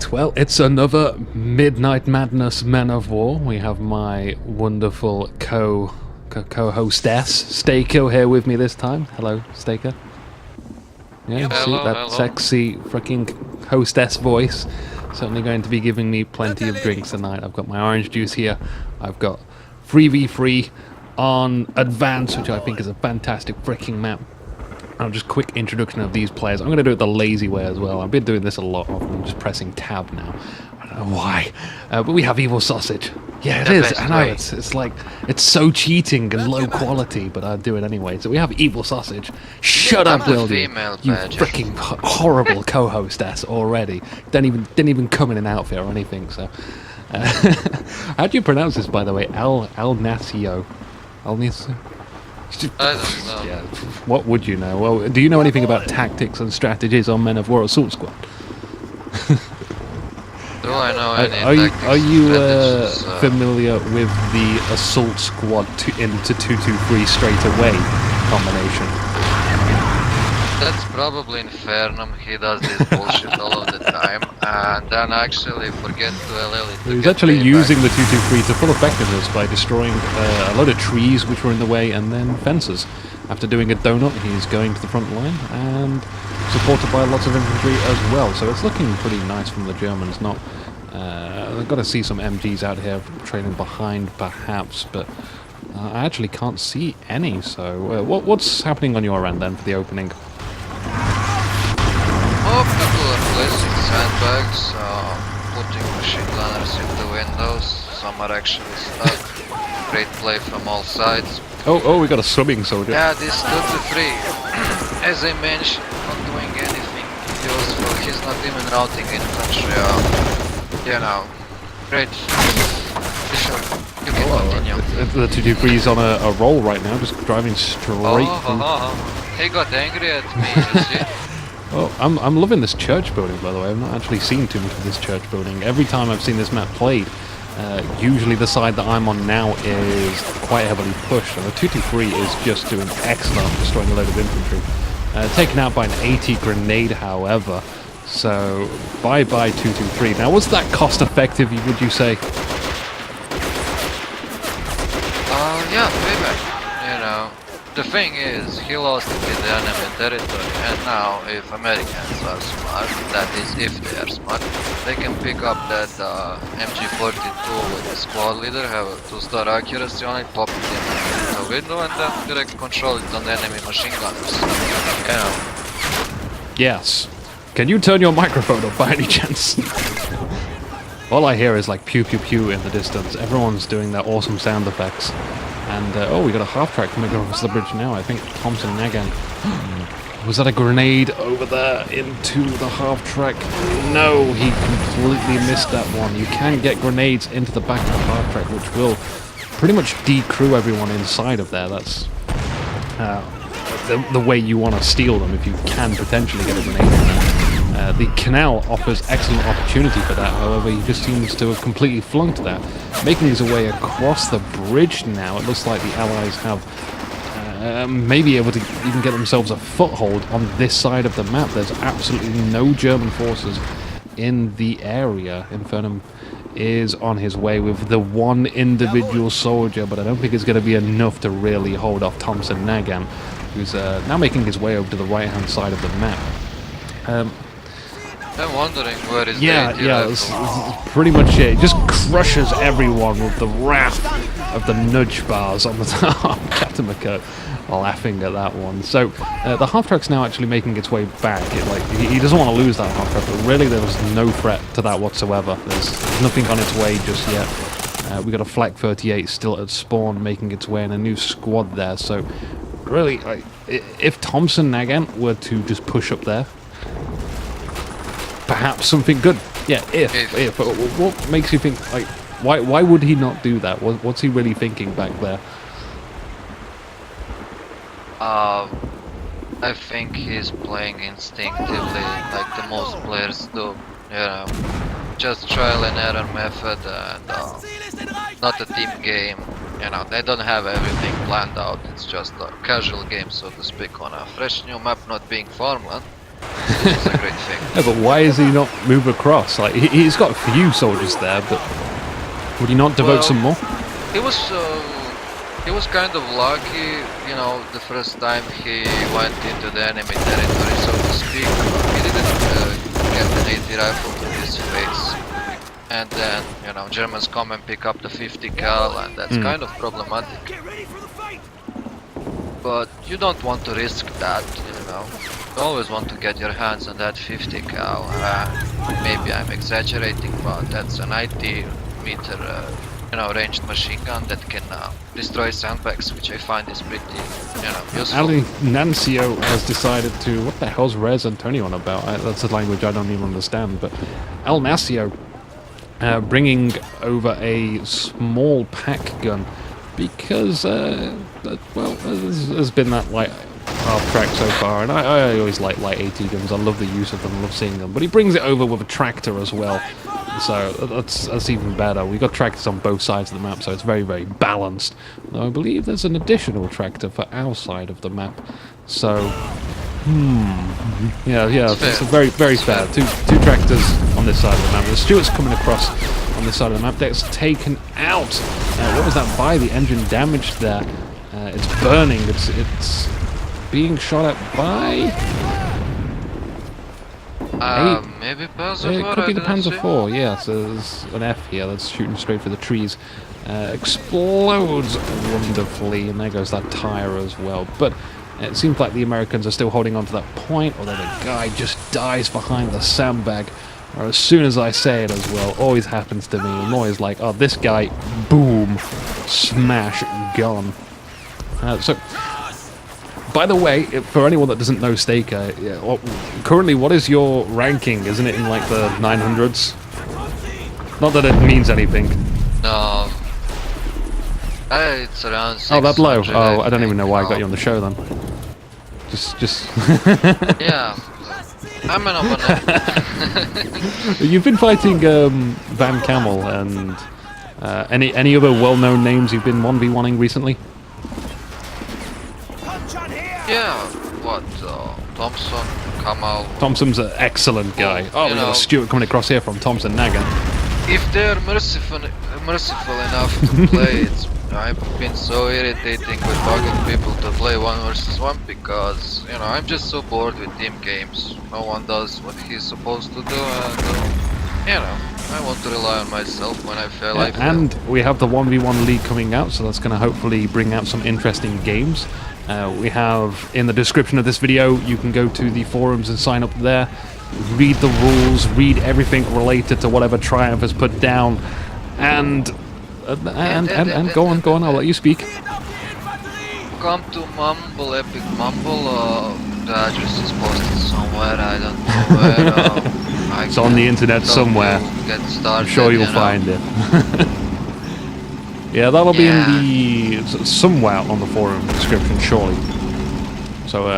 Right, well, it's another Midnight Madness Men of War. We have my wonderful co-hostess, Stakor, here with me this time. Hello, Stakor. Yeah, see that sexy freaking hostess voice. Certainly going to be giving me plenty of drinks tonight. I've got my orange juice here. I've got 3v3 on Advance, which I think is a fantastic freaking map. Just quick introduction of these players. I'm going to do it the lazy way as well. I've been doing this a lot. I'm just pressing tab now. I don't know why. But we have Evil Sausage. Yeah, it is. I know. It's like, it's so cheating and low quality, but I do it anyway. So we have Evil Sausage. Shut up, will you? You freaking horrible co-hostess already. Didn't even come in an outfit or anything. So, how do you pronounce this, by the way? El Nacio. El Nacio. I don't know. Yeah, what would you know? Well, do you know anything about tactics and strategies on Men of War Assault Squad? Do I know any Are you familiar with the Assault Squad into 2-2-3 straight away combination? That's probably Infernum. He does this bullshit all of the time, and then actually forget to LL it. He's actually using the 2-2-3 to full effectiveness by destroying a load of trees which were in the way and then fences. After doing a donut, he's going to the front line and supported by lots of infantry as well. So it's looking pretty nice from the Germans. Not, I've got to see some MGs out here trailing behind, perhaps, but I actually can't see any. So what's happening on your end then for the opening? People are placing sandbags, putting machine gunners in the windows. Some are actually stuck. Great play from all sides. Oh, we got a swimming soldier. Yeah, this 2-3, as I mentioned, not doing anything useful. He's not even routing infantry. You know, great. Bishop, you can continue. The 2-2-3 is on a roll right now, just driving straight through. He got angry at me, you see? Oh, I'm loving this church building, by the way. I've not actually seen too much of this church building. Every time I've seen this map played, usually the side that I'm on now is quite heavily pushed, and the 2-2-3 is just doing excellent, destroying a load of infantry. Taken out by an 80 grenade, however. So, bye-bye 2-2-3. Now, was that cost-effective, would you say? Yeah, payback. You know, the thing is, he lost it in the enemy territory, and now if Americans are smart, that is if they are smart, they can pick up that MG42 with the squad leader, have a 2-star accuracy on it, pop it in the window, and then direct control it on the enemy machine gunners. You know. Yes. Can you turn your microphone off by any chance? All I hear is like pew pew pew in the distance. Everyone's doing their awesome sound effects. And, oh, we got a half-track coming across the bridge now. I think Thompson Nagan. Was that a grenade over there into the half-track? No, he completely missed that one. You can get grenades into the back of the half-track, which will pretty much decrew everyone inside of there. That's the way you want to steal them, if you can potentially get a grenade in there. The canal offers excellent opportunity for that, however he just seems to have completely flunked that. Making his way across the bridge now, it looks like the Allies have maybe able to even get themselves a foothold on this side of the map. There's absolutely no German forces in the area. Infernum is on his way with the one individual soldier, but I don't think it's going to be enough to really hold off Thompson Nagan, who's now making his way over to the right-hand side of the map. I'm wondering where is it's pretty much it. It just crushes everyone with the wrath of the nudge bars on the top. Captain McCurt laughing at that one. So the half-track's now actually making its way back. He doesn't want to lose that half-track, but really there was no threat to that whatsoever. There's nothing on its way just yet. We got a Flak 38 still at spawn making its way in a new squad there. So really, if Thompson Nagan were to just push up there, perhaps something good. Yeah, if. What makes you think, like, why would he not do that? What's he really thinking back there? I think he's playing instinctively, like the most players do. You know, just trial and error method, and not a team game. You know, they don't have everything planned out. It's just a casual game, so to speak, on a fresh new map, not being farmland. This is a great thing. Yeah, but why is he not move across? Like he's got a few soldiers there, but would he not devote some more? He was kind of lucky, you know, the first time he went into the enemy territory, so to speak. He didn't get an 80 rifle to his face. And then, you know, Germans come and pick up the 50 cal, and that's kind of problematic. But you don't want to risk that, you know. You always want to get your hands on that 50 cal. Maybe I'm exaggerating, but that's a 90 meter you know, ranged machine gun that can destroy sandbags, which I find is pretty, you know, useful. Ali Nancio has decided to... What the hell's Rez Antonio on about? That's a language I don't even understand, but Al Nancio bringing over a small pack gun because, well, there's been that light half track so far, and I always like light AT guns. I love the use of them, I love seeing them. But he brings it over with a tractor as well, so that's even better. We got tractors on both sides of the map, so it's very, very balanced. Though I believe there's an additional tractor for our side of the map, so yeah, it's a very, very fair. Two tractors on this side of the map. The Stuart's coming across on this side of the map. That's taken out. What was that by? The engine damaged there. It's burning. It's being shot at by... maybe Panzer 4? It could be the Panzer 4, yeah. So there's an F here that's shooting straight for the trees. Explodes wonderfully, and there goes that tire as well. But it seems like the Americans are still holding on to that point, although the guy just dies behind the sandbag. Or as soon as I say it as well, always happens to me. I'm always like, oh, this guy, boom, smash, gone. So, by the way, for anyone that doesn't know Stakor, currently what is your ranking? Isn't it in like the 900s? Not that it means anything. No. It's around 600. Oh, that low? Oh, I don't even know why I got you on the show then. Just... Yeah. I'm an opponent. You've been fighting Van Camel and any other well-known names you've been 1v1ing recently? Yeah, what? Thompson, Kamal. Thompson's an excellent guy. Oh, we got a Stuart coming across here from Thompson Nagan. If they're merciful enough to play, I've been so irritating with bugging people to play 1 versus 1 because, you know, I'm just so bored with team games. No one does what he's supposed to do, and, you know, I want to rely on myself when I fail. I fail. And we have the 1v1 league coming out, so that's going to hopefully bring out some interesting games. We have in the description of this video, you can go to the forums and sign up there, read the rules, read everything related to whatever Triumph has put down, and go on, I'll let you speak. Come to Mumble, Epic Mumble, the address is posted somewhere, I don't know where. It's on the internet somewhere. I'm sure you'll find it. Yeah, that'll be in the... somewhere on the forum description, surely. So,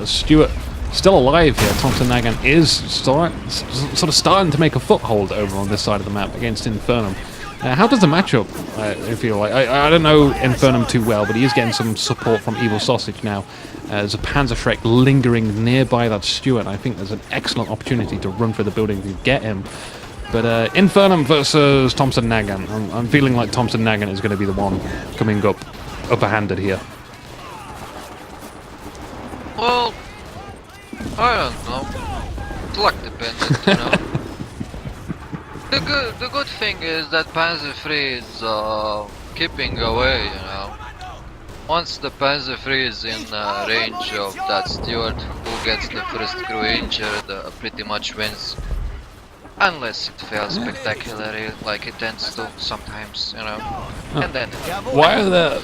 Stuart still alive here. Thompson Nagan is sort of starting to make a foothold over on this side of the map against Infernum. How does the matchup, I feel like? I don't know Infernum too well, but he is getting some support from Evil Sausage now. There's a Panzerschreck lingering nearby that Stuart. I think there's an excellent opportunity to run for the building to get him. But Infernum versus Thompson Nagan. I'm feeling like Thompson Nagan is going to be the one coming up upper-handed here. Well, I don't know. Luck dependent, you know. The good thing is that Panzer III is keeping away, you know. Once the Panzer III is in range of that Stuart who gets the first crew injured, pretty much wins. Unless it fails spectacularly, like it tends to sometimes, you know. And then... Why are there...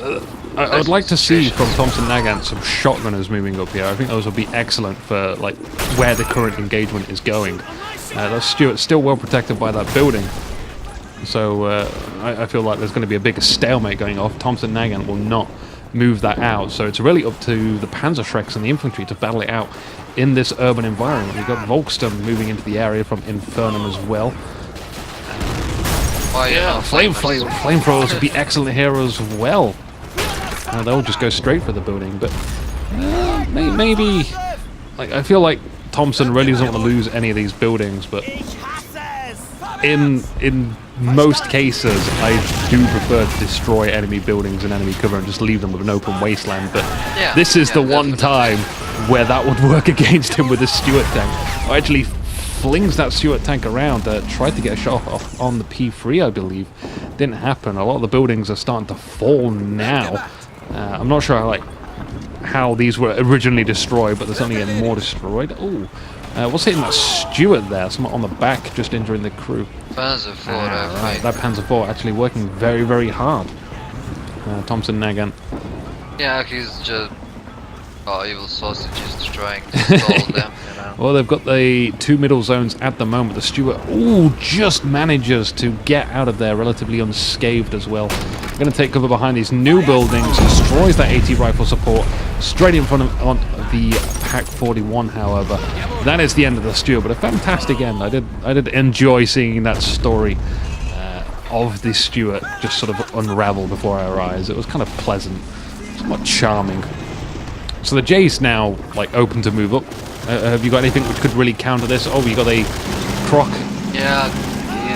I would like to see from Thompson Nagan some shotgunners moving up here. I think those would be excellent for like where the current engagement is going. That Stuart's still well protected by that building. So I feel like there's going to be a bigger stalemate going off. Thompson Nagan will not move that out. So it's really up to the Panzerschrecks and the infantry to battle it out in this urban environment. We've got Volksturm moving into the area from Infernum as well. Oh yeah, flamethrowers would be excellent here as well. They'll just go straight for the building, but maybe... Like, I feel like Thompson really doesn't want to lose any of these buildings, but in most cases, I do prefer to destroy enemy buildings and enemy cover and just leave them with an open wasteland. But this is the one time where that would work against him with the Stuart tank. I actually flings that Stuart tank around, tried to get a shot off on the P3, I believe. Didn't happen. A lot of the buildings are starting to fall now. I'm not sure how these were originally destroyed, but they're certainly getting more destroyed. Oh, what's hitting that Stuart there? Someone on the back just injuring the crew. Panzer IV, right, that Panzer IV actually working very, very hard. Thompson Nagant. Yeah, he's just... Oh, evil sausage is trying to stall them, you know. Well, they've got the 2 middle zones at the moment. The Stuart, just manages to get out of there relatively unscathed as well. Going to take cover behind these new buildings, destroys that AT rifle support straight in front of the Pack 41. However, that is the end of the Stuart, but a fantastic end. I did enjoy seeing that story of the Stuart just sort of unravel before our eyes. It was kind of pleasant, somewhat charming. So the J's now open to move up. Have you got anything which could really counter this? Oh, you got a Croc. Yeah,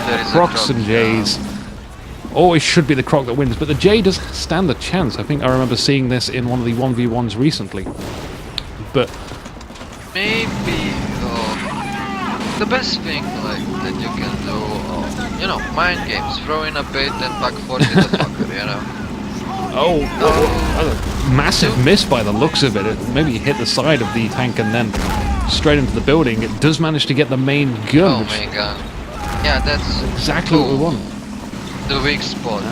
there is Crocs and J's. Oh, it should be the Croc that wins, but the J does stand a chance. I think I remember seeing this in one of the 1v1s recently. But maybe the best thing that you can do, you know, mind games, throw in a bait and back 40 the fucker, you know. Massive miss by the looks of it. It maybe hit the side of the tank and then straight into the building. It does manage to get the main gun. Oh my god. Yeah, that's exactly what we want. The weak spot,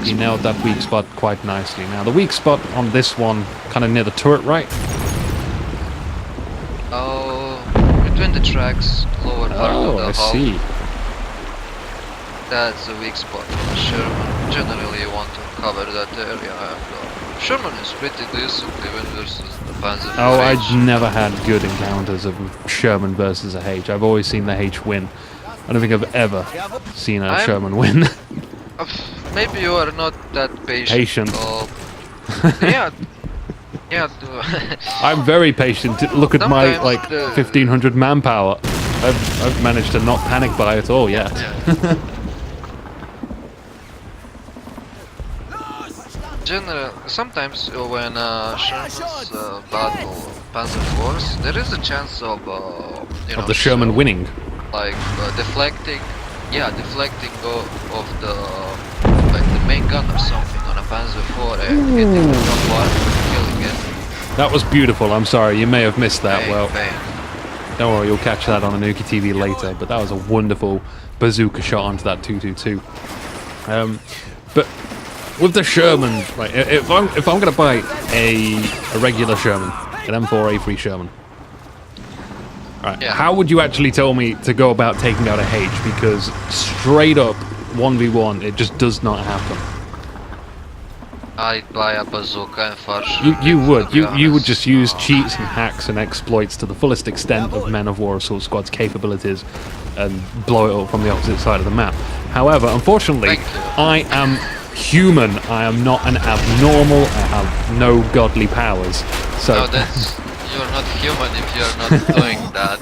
He nailed that weak spot quite nicely. Now, the weak spot on this one, kind of near the turret, right? Oh, between the tracks, lower part of the hull. I see. That's a weak spot for Sherman. Generally, you want to cover that area. And, Sherman is pretty decent even versus the Panzer IV. Oh, I've never had good encounters of Sherman versus a H. I've always seen the H win. I don't think I've ever seen a Sherman win. Maybe you are not that patient. Yeah. I'm very patient. Look at my 1500 manpower. I've managed to not panic buy at all. Yeah. Sometimes when Sherman's battle Panzer IVs, there is a chance of the Sherman winning. Deflecting of the main gun or something on a Panzer IV and hitting the top one and killing it. That was beautiful. I'm sorry, you may have missed that. Bang. Don't worry, you'll catch that on InukiTV later. But that was a wonderful bazooka shot onto that 222. But with the Sherman, if I'm going to buy a regular Sherman, an M4A3 Sherman. Right. Yeah. How would you actually tell me to go about taking out a H? Because straight up 1v1, it just does not happen. I'd buy a bazooka and flash. You would just use cheats and hacks and exploits to the fullest extent of Men of War Assault Squad's capabilities and blow it up from the opposite side of the map. However, unfortunately, I am human. I am not an abnormal. I have no godly powers. So. No, you're not human if you're not doing that.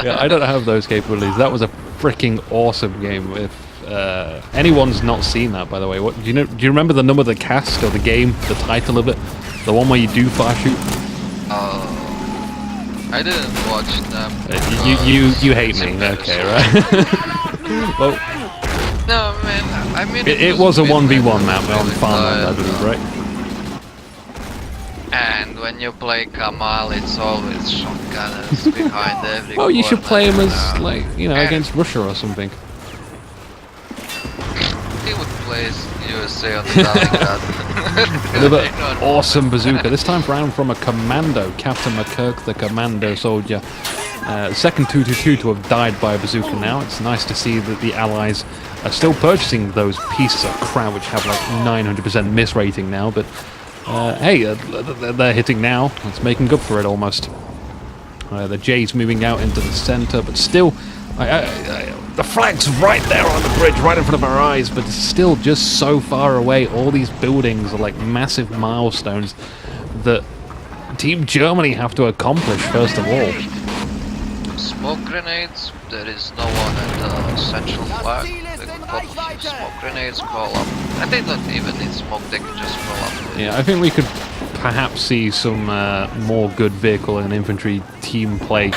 Yeah, I don't have those capabilities. That was a freaking awesome game. If anyone's not seen that, by the way, do you remember the number of the cast or the game, the title of it, the one where you do far shoot? I didn't watch them. You hate me, okay, right? Well, no, man. I mean, it was a 1v1 map on Farmland, I believe, right? And when you play Kamal, it's always shotgunners behind every Oh, you should play him as, against Russia or something. He would play USA on the Stalingrad. Another awesome bazooka, this time round from a commando, Captain McKirk, the commando soldier. Second 222 to have died by a bazooka now. It's nice to see that the Allies are still purchasing those pieces of crap which have 900% miss rating now, but hey, they're hitting now. It's making up for it almost. The J's moving out into the center, but still, the flag's right there on the bridge, right in front of our eyes, but it's still just so far away. All these buildings are like massive milestones that Team Germany have to accomplish first of all? Smoke grenades. There is no one at the central flag. They can pop smoke grenades, crawl up. And they don't even need smoke, they can just crawl up. Yeah, I think we could perhaps see some more good vehicle and infantry team play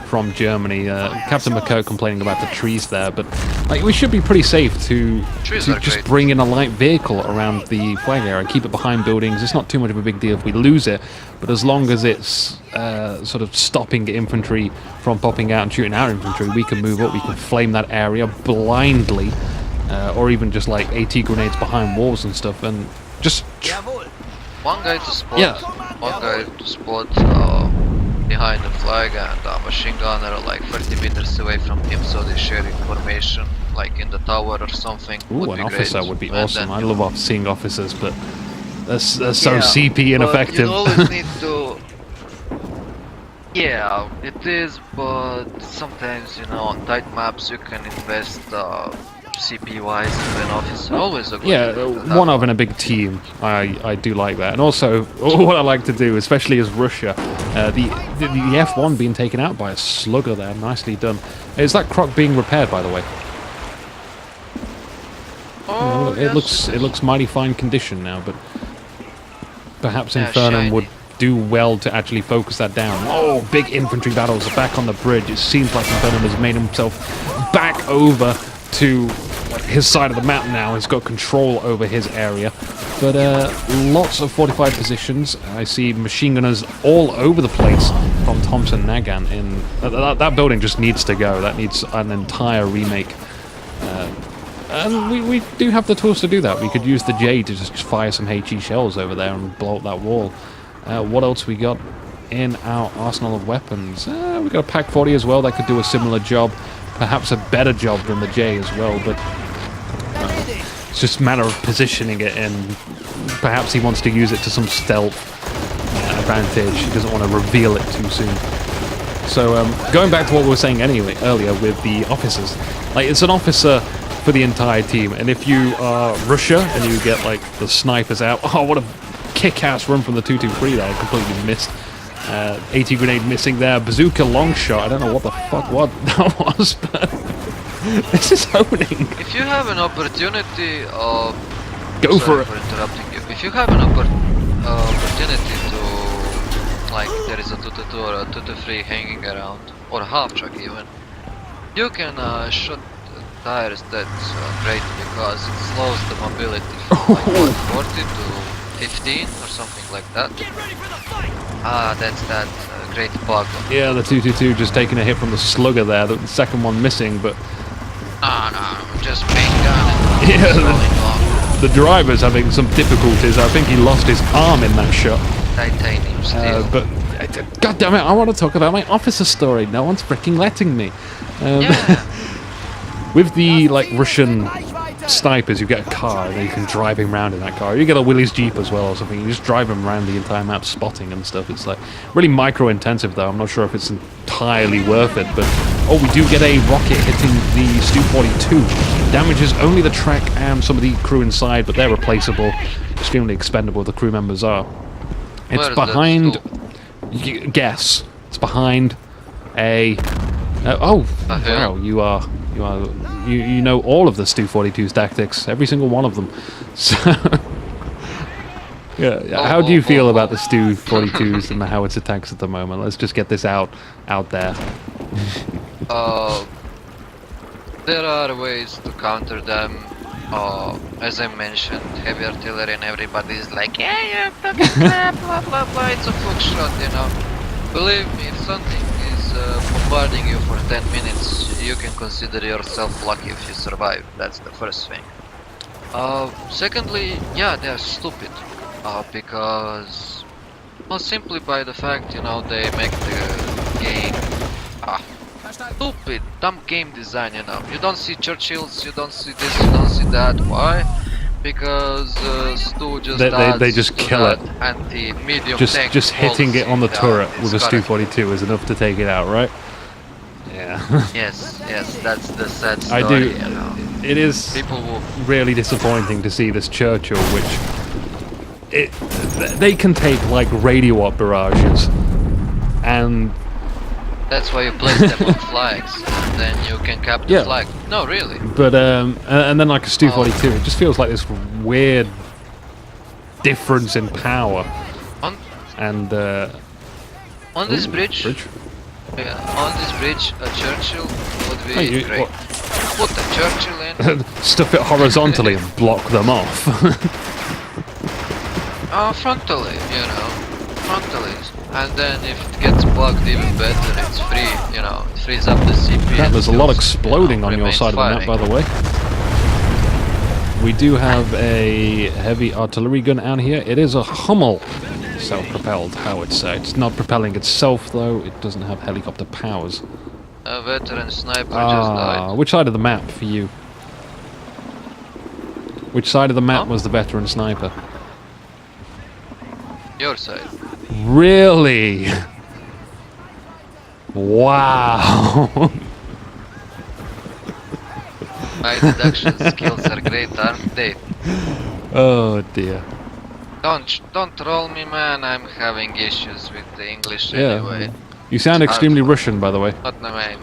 from Germany. Captain McCurk complaining about the trees there, but like we should be pretty safe to just bring in a light vehicle around the flag area and keep it behind buildings. It's not too much of a big deal if we lose it, but as long as it's sort of stopping infantry from popping out and shooting our infantry, we can move up, we can flame that area blindly, or even just like AT grenades behind walls and stuff, and just... One guy to spot, one guy to spot behind the flag, and a machine gunner like 30 meters away from him, so they share information like in the tower or something. Ooh, an officer would be awesome. I love seeing officers, but they're so CP ineffective. You always need to... Yeah, it is, but sometimes, you know, on tight maps you can invest CP wise into an officer. Always a good one of in a big team. I do like that. And also, what I like to do, especially as Russia, the F1 being taken out by a slugger there, nicely done. Is that croc being repaired, by the way? Oh, it looks mighty fine condition now, but perhaps Infernum would do well to actually focus that down. Oh, big infantry battles are back on the bridge. It seems like Infernum has made himself back over to his side of the map now. He's got control over his area, but lots of fortified positions. I see machine gunners all over the place from Thompson Nagant. In that building just needs to go. That needs an entire remake, and we do have the tools to do that. We could use the J to just fire some HE shells over there and blow up that wall. What else we got in our arsenal of weapons? We got a Pak 40 as well that could do a similar job. Perhaps a better job than the J as well, but it's just a matter of positioning it, and perhaps he wants to use it to some stealth advantage. He doesn't want to reveal it too soon. So going back to what we were saying earlier with the officers, like it's an officer for the entire team, and if you are Russia and you get like the snipers out, oh what a kick-ass run from the 223 there, I completely missed. AT grenade missing there. Bazooka long shot. I don't know what the fuck that was, but this is owning. If you have an opportunity, go for it. For interrupting you. If you have an opportunity to, like, there is a 2-2 or a 2-3 hanging around, or a half track even, you can shoot tires. That's great because it slows the mobility from like 40 to 15 or something like that. That's that great bug. Yeah, the 222 just taking a hit from the slugger there. The second one missing, but no, just main gun. Yeah, the driver's having some difficulties. I think he lost his arm in that shot. Titanium steel. But God damn it, I want to talk about my officer story. No one's freaking letting me. With the like Russian snipers, you get a car and you can drive him around in that car. You get a Willys Jeep as well or something. You just drive him around the entire map spotting and stuff. It's like really micro intensive though. I'm not sure if it's entirely worth it, but we do get a rocket hitting the Stu-42. Damages only the track and some of the crew inside, but they're replaceable. Extremely expendable, the crew members are. It's behind... Guess. It's behind a... wow, you know all of the Stu-42's tactics, every single one of them. So, how do you feel about the Stu-42s and the howitzer attacks at the moment? Let's just get this out there. There are ways to counter them. As I mentioned, heavy artillery, and everybody's like, yeah, you're talking blah blah blah. It's a fluke shot, you know. Believe me, if something is bombarding you for 10 minutes, you can consider yourself lucky if you survive. That's the first thing. Secondly, yeah, they're stupid. Because, well, simply by the fact, you know, they make the game stupid, dumb game design, you know. You don't see Churchills, you don't see this, you don't see that. Why? Because Stu just they just kill it. Anti-medium tank just hitting it on the turret with a Stu-42 is enough to take it out, right? Yeah. yes, that's the sad story. I do. You know. It is really disappointing to see this Churchill, which they can take like radio op barrages, and that's why you place them on flags, and then you can cap the flag. No, really. But and then like a Stu-42, it just feels like this weird difference in power. On this bridge. Yeah, on this bridge, a Churchill would be great. Put the Churchill in. Stuff it horizontally and block them off. Frontally, you know. Frontally. And then if it gets blocked even better, it's free, you know. It frees up the CP. There's a lot exploding on your side of the map, by the way. We do have a heavy artillery gun out here. It is a Hummel. Self-propelled howitzer. It's not propelling itself though, it doesn't have helicopter powers. A veteran sniper just died. Which side of the map for you? Which side of the map was the veteran sniper? Your side. Really? Wow. My deduction skills are great, aren't they? Oh dear. Don't troll me, man. I'm having issues with the English anyway. You sound extremely Russian, by the way. Not my main.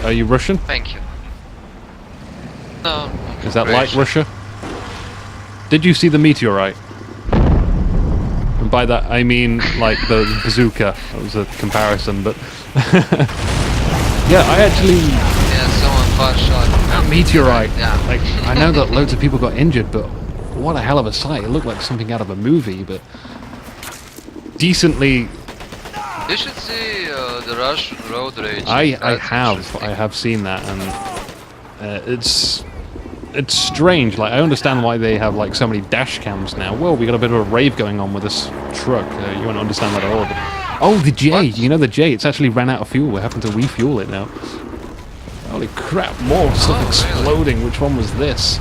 Are you Russian? Thank you. No. Is that like Russia? Did you see the meteorite? And by that I mean like the bazooka. That was a comparison, but yeah, I actually. Yeah, someone far shot. That meteorite. Yeah. Like I know that loads of people got injured, but what a hell of a sight! It looked like something out of a movie, but decently. You should see the Russian road rage. I have seen that, and it's strange. Like I understand why they have like so many dash cams now. Well, we got a bit of a rave going on with this truck. You won't understand that at all. But, oh, the J. What? You know the J. It's actually ran out of fuel. We're having to refuel it now. Holy crap! More stuff exploding. Really? Which one was this?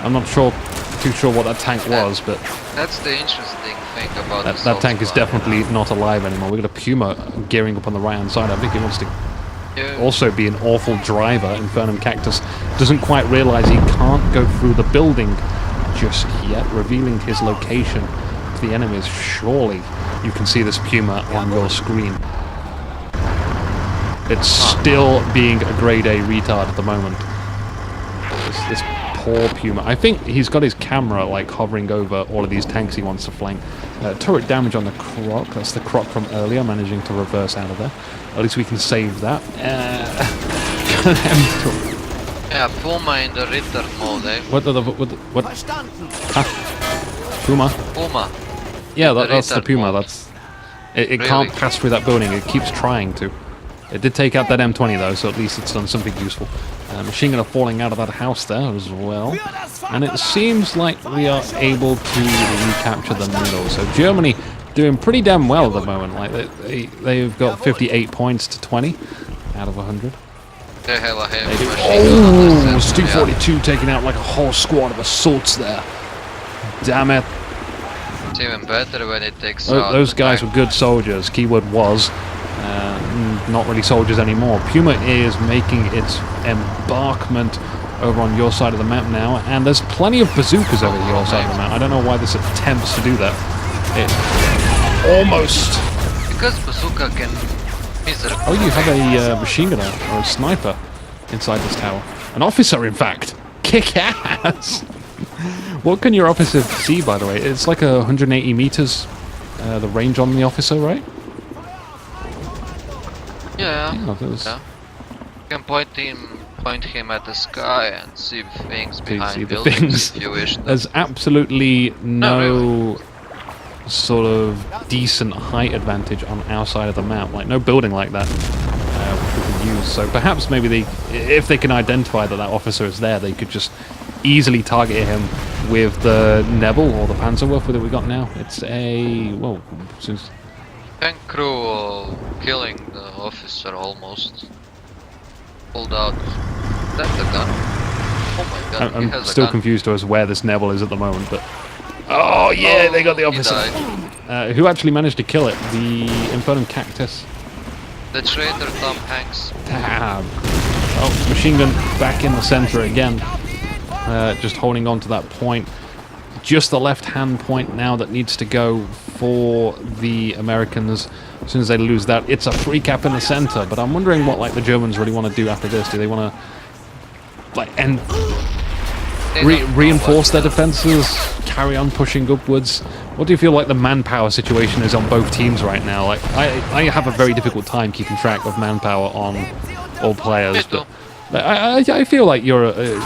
I'm not too sure what that tank was, but that's the interesting thing about that tank is definitely not alive anymore. We got a Puma gearing up on the right hand side. I think he wants to also be an awful driver. Infernum Cactus doesn't quite realize he can't go through the building just yet, revealing his location to the enemies. Surely you can see this Puma on your screen. It's still being a grade A retard at the moment. This poor Puma. I think he's got his camera like hovering over all of these tanks he wants to flank. Turret damage on the Croc. That's the Croc from earlier, managing to reverse out of there. At least we can save that. Yeah, Puma in the return mode, eh? What? Puma? Puma. Yeah, that's the Puma. Mode. It really? Can't pass through that building. It keeps trying to. It did take out that M20 though, so at least it's done something useful. Machine gunner falling out of that house there as well. And it seems like we are able to recapture the middle. So Germany doing pretty damn well at the moment. Like they've got 58 points to 20 out of 100. They have a heavy machine gun. Stu-42 taking out like a whole squad of assaults there. Damn it. It's even better when it takes those guys were good soldiers. Keyword was. Not really soldiers anymore. Puma is making its embarkment over on your side of the map now, and there's plenty of bazookas over your side of the map. I don't know why this attempts to do that. It almost. Because bazooka can. Oh, you have a machine gunner or a sniper inside this tower. An officer, in fact. Kick ass. What can your officer see, by the way? It's like 180 meters. The range on the officer, right? Yeah. You can point him at the sky and see things behind buildings if you wish. There's absolutely no sort of decent height advantage on our side of the map. Like no building like that we can use. So perhaps maybe if they can identify that officer is there, they could just easily target him with the Nebel or the Panzerwerfer that we got now. It's a tank crew killing the officer almost. Pulled out. Is that the gun? Oh my god. I'm still confused as where this Nebel is at the moment, but. Oh yeah, they got the officer. Who actually managed to kill it? The Infernum Cactus. The traitor Tom Hanks. Damn. Oh, machine gun back in the center again. just holding on to that point. Just the left-hand point now that needs to go for the Americans. As soon as they lose that, it's a free cap in the center. But I'm wondering what like the Germans really want to do after this. Do they want to like reinforce their defenses, carry on pushing upwards? What do you feel like the manpower situation is on both teams right now? Like I have a very difficult time keeping track of manpower on all players, but I feel like you're a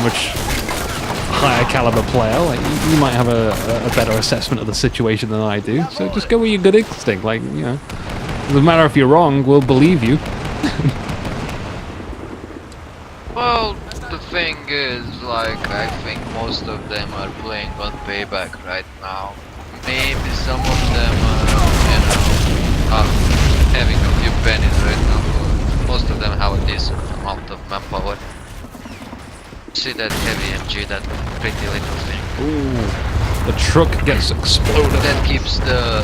much higher caliber player. Like you might have a better assessment of the situation than I do. So just go with your good instinct. Like, you know, it doesn't matter if you're wrong. We'll believe you. Well, the thing is, like, I think most of them are playing on payback right now. Maybe some of them are, having a few pennies right now, but most of them have a decent amount of manpower. See that heavy MG, that pretty little thing. Ooh, the truck gets exploded. That keeps the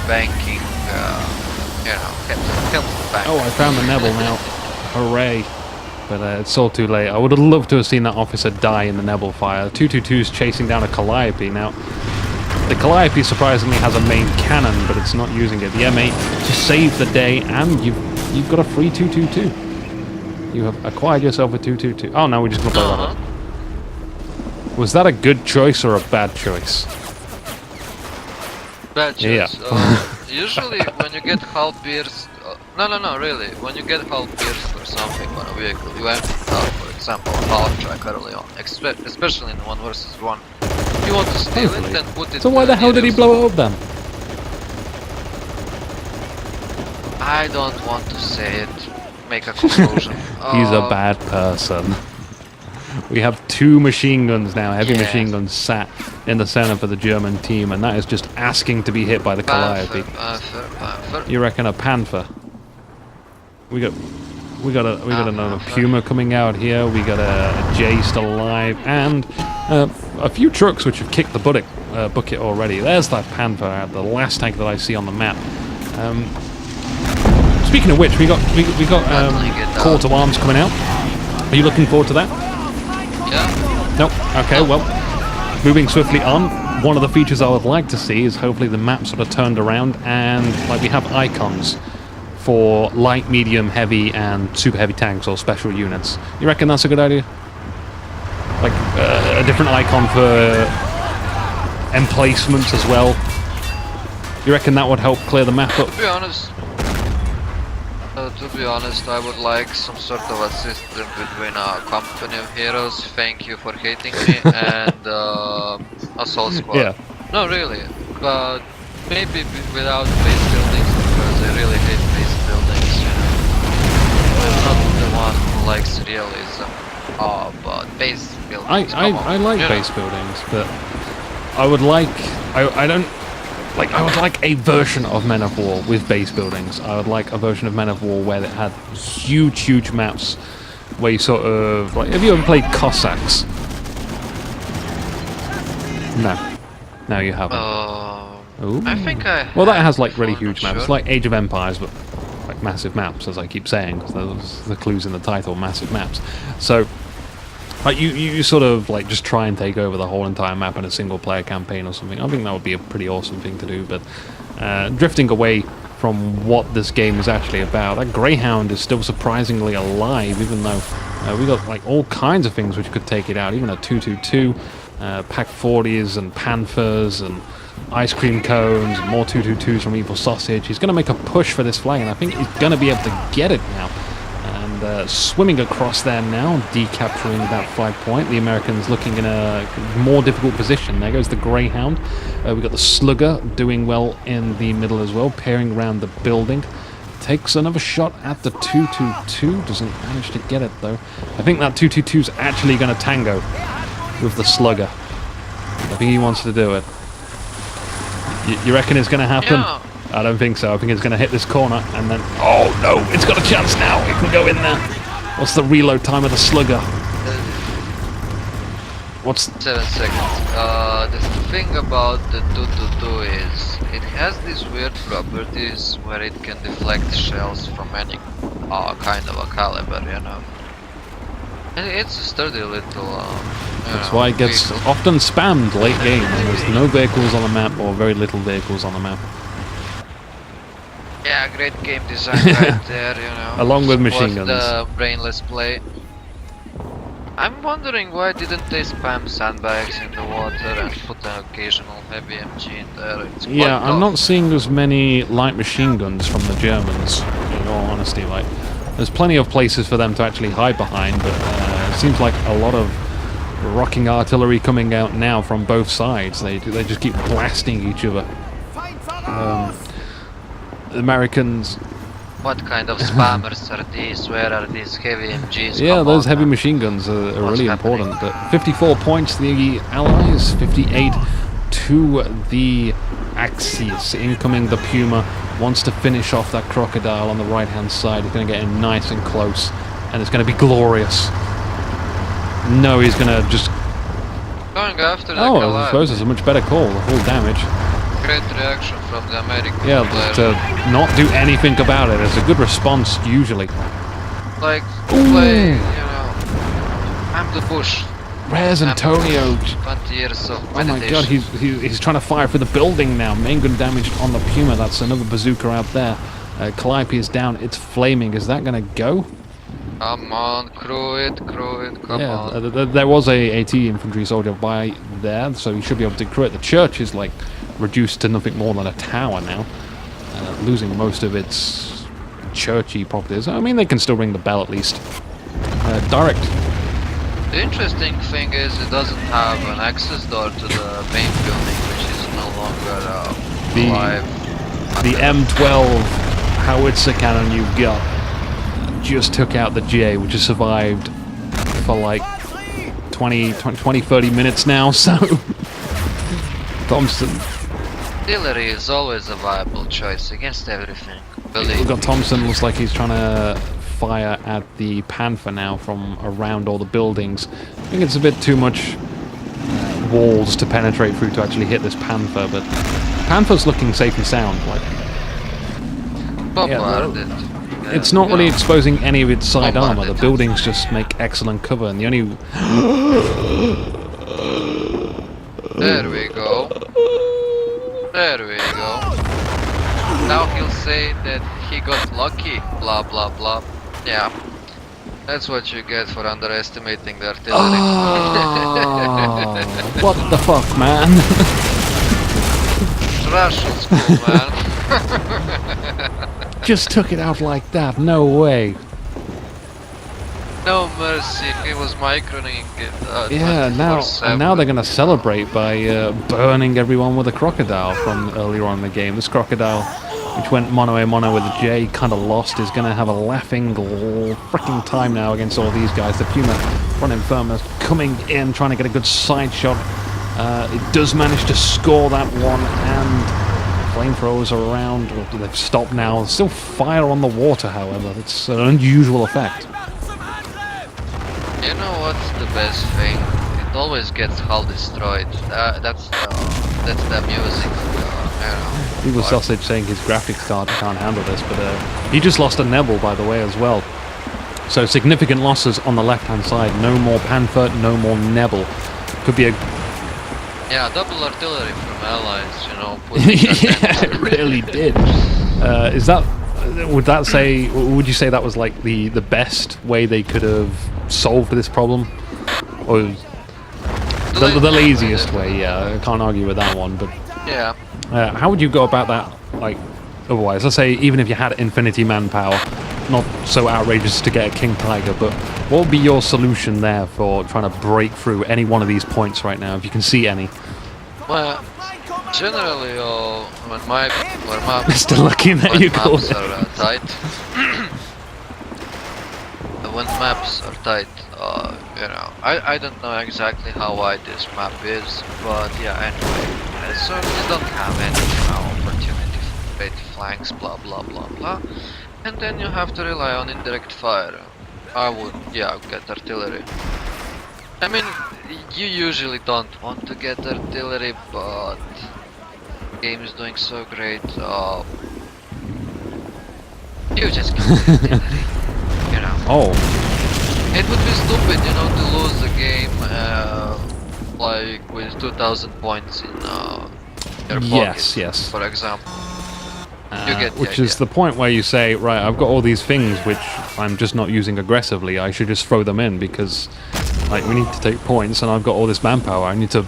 banking, you know, helps the bank. Oh, I found the Nebel now. Hooray. But it's all too late. I would have loved to have seen that officer die in the Nebel fire. 222's chasing down a Calliope. Now, the Calliope surprisingly has a main cannon, but it's not using it. The M8 to save the day, and you've got a free 222. You have acquired yourself a 222. Oh, no, we're just going to blow that up. Was that a good choice or a bad choice? Bad choice. Yeah. Usually, when you get hull pierced, no, really. When you get hull pierced or something on a vehicle, you empty it out. For example, a half track early on, especially in the 1 versus 1. You want to steal it and put it. So why the hell did he blow it up then? I don't want to say it. Make a conclusion. He's a bad person. We have 2 machine guns now, heavy machine guns sat in the center for the German team, and that is just asking to be hit by the Calliope. Panther. You reckon a Panther? We got another Puma coming out here. We got a J still alive, and a few trucks which have kicked the bucket already. There's that Panther, the last tank that I see on the map. Speaking of which, we got Call to Arms coming out. Are you looking forward to that? Yeah. Nope. Okay, well, moving swiftly on, one of the features I would like to see is hopefully the map sort of turned around and like we have icons for light, medium, heavy, and super heavy tanks or special units. You reckon that's a good idea? Like a different icon for emplacements as well. You reckon that would help clear the map up? To be honest, I would like some sort of a system between a company of heroes, thank you for hating me, and assault squad. Yeah. No, really, but maybe without base buildings, because I really hate base buildings, you know. I'm not the one who likes realism, but base buildings, I like base buildings, but I would like, I would like a version of Men of War with base buildings. I would like a version of Men of War where it had huge maps where you sort of, like, have you ever played Cossacks? No, you haven't. I think I Well, that has like really huge maps. It's like Age of Empires, but like massive maps, as I keep saying. Those are the clues in the title, massive maps. So, like you sort of like just try and take over the whole entire map in a single player campaign or something. I think that would be a pretty awesome thing to do, but drifting away from what this game is actually about, that Greyhound is still surprisingly alive, even though we got like all kinds of things which could take it out, even a 222, Pack 40s and Panthers and ice cream cones and more 222s from Evil Sausage. He's going to make a push for this flag, and I think he's going to be able to get it now. Swimming across there now, decapturing that flag point. The Americans looking in a more difficult position. There goes the Greyhound. We've got the Slugger doing well in the middle as well, peering around the building. Takes another shot at the 222. Doesn't manage to get it though. I think that 222 is actually going to tango with the Slugger. I think he wants to do it. You reckon it's going to happen? Yeah. I don't think so. I think it's going to hit this corner and then... Oh no, it's got a chance now. It can go in there. What's the reload time of the Slugger? What's... 7 seconds. The thing about the 222 is it has these weird properties where it can deflect shells from any kind of a caliber, you know. It's a sturdy little. That's why it gets often spammed late game. There's no vehicles on the map or very little vehicles on the map. Yeah, great game design right there, you know. Along with machine guns. The brainless play. I'm wondering why didn't they spam sandbags in the water and put an occasional heavy MG in there? It's quite tough. I'm not seeing as many light machine guns from the Germans, in all honesty. Like, there's plenty of places for them to actually hide behind, but it seems like a lot of rocking artillery coming out now from both sides. They just keep blasting each other. The Americans... What kind of spammers are these? Where are these heavy MGs? Yeah, those heavy machine guns are really important. 54 points to the Allies, 58 to the Axis. Incoming the Puma, wants to finish off that crocodile on the right hand side. He's going to get in nice and close, and it's going to be glorious. No, he's going to just... Going after the I suppose it's a much better call, the full damage. Great reaction from the American player. To not do anything about it. It's a good response, usually. Like, play, you know, I'm the bush. Where's Antonio? 20 years of oh my god, he's trying to fire for the building now. Main gun damage on the Puma. That's another bazooka out there. Calliope is down. It's flaming. Is that going to go? Come on, crew it, come on. There was a AT infantry soldier by there, so he should be able to crew it. The church is like reduced to nothing more than a tower now, losing most of its churchy properties. I mean, they can still ring the bell at least. Direct. The interesting thing is it doesn't have an access door to the main building, which is no longer alive. The M12 howitzer cannon you've got just took out the J, which has survived for like 20-30 minutes now, so... Thompson. Artillery is always a viable choice against everything. We've got Thompson, looks like he's trying to fire at the Panther now from around all the buildings. I think it's a bit too much walls to penetrate through to actually hit this Panther, but Panther's looking safe and sound. It's not really exposing any of its side armor. The buildings just make excellent cover, and the only... There we go. There we go. Now he'll say that he got lucky, blah blah blah. Yeah. That's what you get for underestimating the artillery. Oh, what the fuck, man? Russian school, man. Just took it out like that, no way. No mercy, he was microning it. Yeah, now they're gonna celebrate by burning everyone with a crocodile from earlier on in the game. This crocodile, which went mono a mono with a J, kind of lost, is gonna have a laughing freaking time now against all these guys. The Puma front infirma coming in, trying to get a good side shot. It does manage to score that one, and flamethrowers are around. Well, they've stopped now. Still fire on the water, however. It's an unusual effect. You know what's the best thing? It always gets hull destroyed. That's the music. He was sausage saying his graphics card can't handle this, but he just lost a Nebel, by the way, as well. So significant losses on the left-hand side. No more Panther, no more Nebel. Could be a... Yeah, double artillery from allies, you know. Yeah, it really did. Is that... Would you say that was like the best way they could have solved this problem? Or the laziest way, yeah. I can't argue with that one, but... Yeah. How would you go about that, like, otherwise? Let's say, even if you had infinity manpower, not so outrageous to get a King Tiger, but what would be your solution there for trying to break through any one of these points right now, if you can see any? Well, generally, when maps Mr. Lucky, there you go. Are tight. When maps are tight, you know, I don't know exactly how wide this map is, but yeah, anyway, so you don't have any, you know, opportunity for great flanks, blah blah blah blah, and then you have to rely on indirect fire. I would, yeah, get artillery. I mean, you usually don't want to get artillery, but the game is doing so great, you just get artillery, you know. Oh. It would be stupid, you like with 2,000 points in your pocket, Yes. for example. You get the which idea. is the point where you say, right, I've got all these things which I'm just not using aggressively. I should just throw them in because, like, we need to take points, and I've got all this manpower. I need to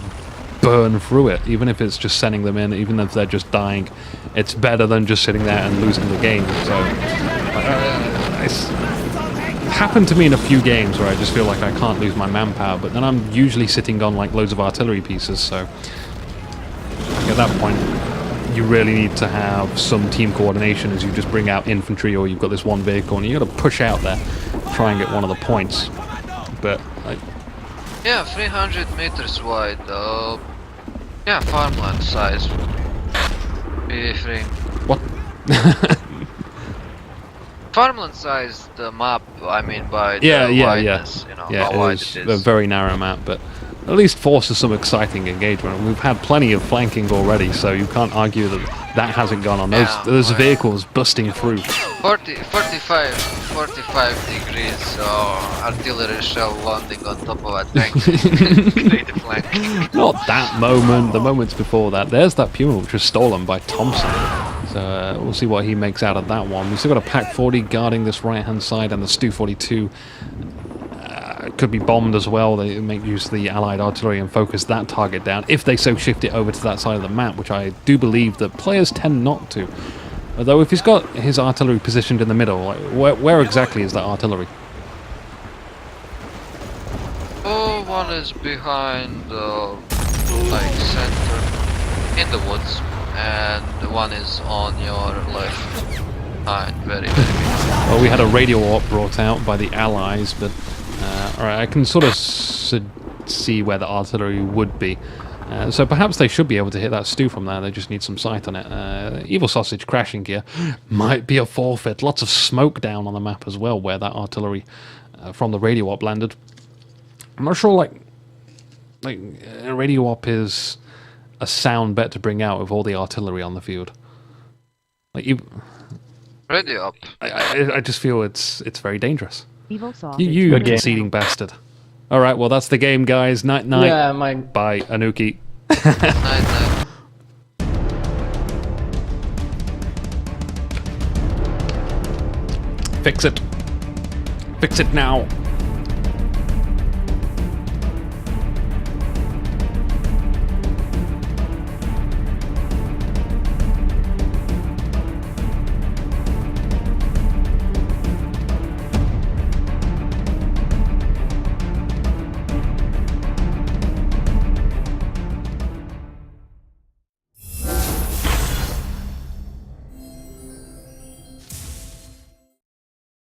burn through it, even if it's just sending them in, even if they're just dying. It's better than just sitting there and losing the game. So, it's happened to me in a few games where I just feel like I can't lose my manpower, but then I'm usually sitting on like loads of artillery pieces. So, at that point, you really need to have some team coordination as you just bring out infantry, or you've got this one vehicle and you got to push out there, try and get one of the points. But like, yeah, 300 meters wide. Yeah, farmland size. what? Farmland size, the map. I mean, by the Yeah. wideness. You know Yeah, how wide it it is a is. very narrow map, but at least forces some exciting engagement. We've had plenty of flanking already, so you can't argue that that hasn't gone on. Those Yeah, vehicles busting through. 45 degrees artillery shell landing on top of a tank. Great flanking. Not that moment, the moments before that. There's that Puma, which was stolen by Thompson. So we'll see what he makes out of that one. We've still got a Pack 40 guarding this right-hand side, and the Stu 42 could be bombed as well. They make use of the Allied artillery and focus that target down, if they so shift it over to that side of the map, which I do believe that players tend not to. Although if he's got his artillery positioned in the middle, like, where exactly is that artillery? Oh, one is behind, like center, in the woods, and one is on your left behind, very behind. Well, we had a radio op brought out by the Allies, but alright, I can sort of see where the artillery would be. So perhaps they should be able to hit that Stu from there. They just need some sight on it. Evil Sausage crashing here might be a forfeit. Lots of smoke down on the map as well where that artillery from the radio op landed. I'm not sure, like a radio op is a sound bet to bring out with all the artillery on the field. Like, Radio up. I just feel it's very dangerous. Evil Sausage. You conceding bastard. Alright, well that's the game, guys. Night night. Yeah, Bye, Inuki. Night. Fix it. Fix it now.